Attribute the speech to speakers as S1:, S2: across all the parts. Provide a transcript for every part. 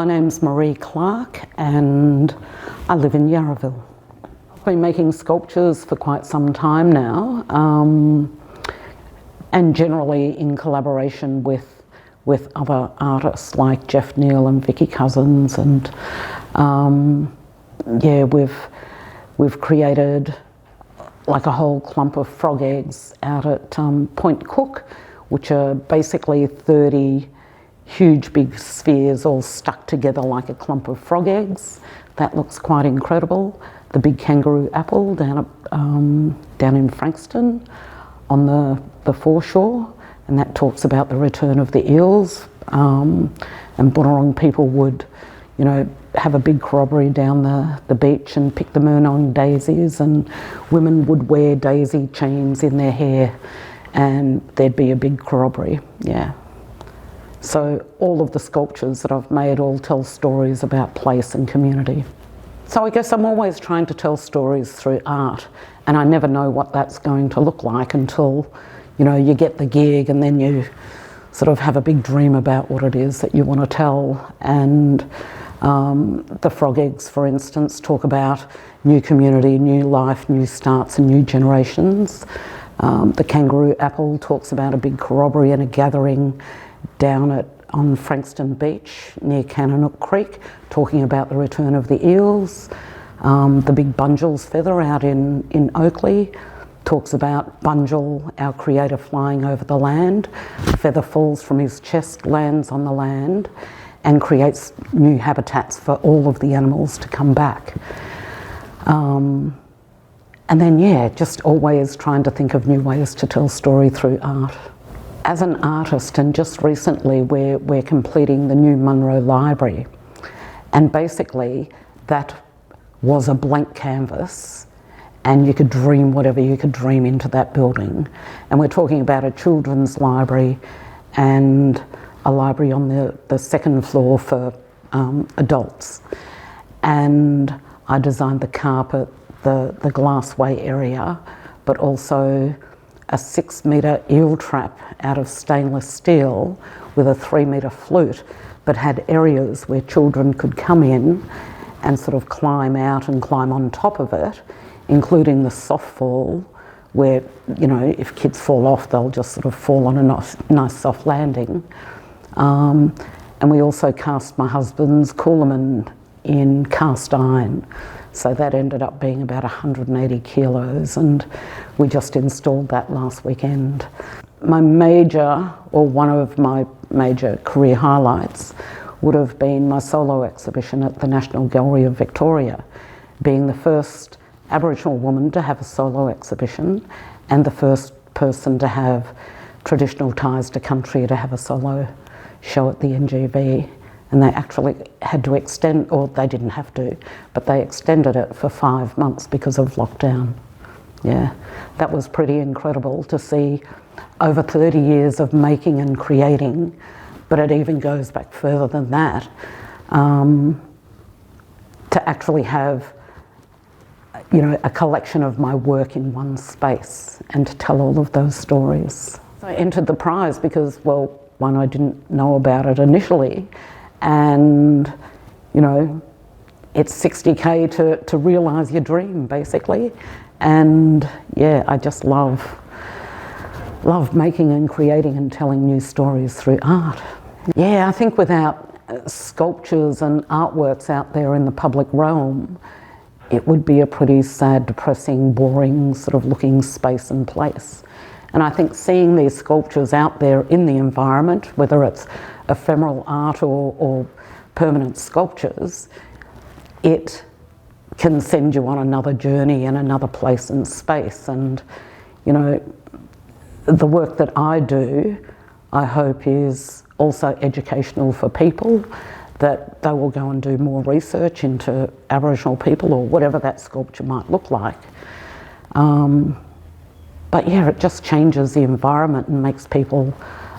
S1: My name's Maree Clarke and I live in Yarraville. I've been making sculptures for quite some time now, and generally in collaboration with other artists like Jeff Neal and Vicky Cousins, and yeah, we've created like a whole clump of frog eggs out at Point Cook, which are basically 30 huge big spheres all stuck together like a clump of frog eggs. That looks quite incredible. The big kangaroo apple down in Frankston on the foreshore, and that talks about the return of the eels. And Bunurong people would, you know, have a big corroboree down the beach and pick the Murnong daisies, and women would wear daisy chains in their hair, and there'd be a big corroboree, yeah. So all of the sculptures that I've made all tell stories about place and community. So I guess I'm always trying to tell stories through art, and I never know what that's going to look like until, you know, you get the gig, and then you sort of have a big dream about what it is that you want to tell. And the frog eggs, for instance, talk about new community, new life, new starts and new generations. The kangaroo apple talks about a big corroboree and a gathering down on Frankston Beach near Cannanook Creek, talking about the return of the eels. The big bunjil's feather out in Oakley talks about Bunjil, our creator, flying over the land. The feather falls from his chest, lands on the land, and creates new habitats for all of the animals to come back. And then, yeah, just always trying to think of new ways to tell story through art. As an artist, and just recently we're completing the new Munro Library, and basically that was a blank canvas, and you could dream whatever you could dream into that building. And we're talking about a children's library and a library on the second floor for adults. And I designed the carpet, the glassway area, but also a 6-metre eel trap out of stainless steel with a 3-metre flute, but had areas where children could come in and sort of climb out and climb on top of it, including the soft fall, where, you know, if kids fall off, they'll just sort of fall on a nice soft landing. And we also cast my husband's Coolaman in cast iron. So that ended up being about 180 kilos, and we just installed that last weekend. My major, or one of my major career highlights, would have been my solo exhibition at the National Gallery of Victoria, being the first Aboriginal woman to have a solo exhibition and the first person to have traditional ties to country to have a solo show at the NGV. And they actually had to extend, or they didn't have to, but they extended it for 5 months because of lockdown. Yeah, that was pretty incredible to see over 30 years of making and creating, but it even goes back further than that, to actually have, you know, a collection of my work in one space and to tell all of those stories. So I entered the prize because, well, one, I didn't know about it initially, and, you know, it's 60K to realise your dream, basically. And yeah, I just love making and creating and telling new stories through art. Yeah, I think without sculptures and artworks out there in the public realm, it would be a pretty sad, depressing, boring sort of looking space and place. And I think seeing these sculptures out there in the environment, whether it's ephemeral art or permanent sculptures, it can send you on another journey in another place and space. And, you know, the work that I do, I hope, is also educational for people, that they will go and do more research into Aboriginal people or whatever that sculpture might look like. But yeah, it just changes the environment and makes people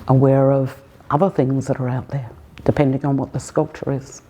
S1: aware of other things that are out there, depending on what the sculpture is.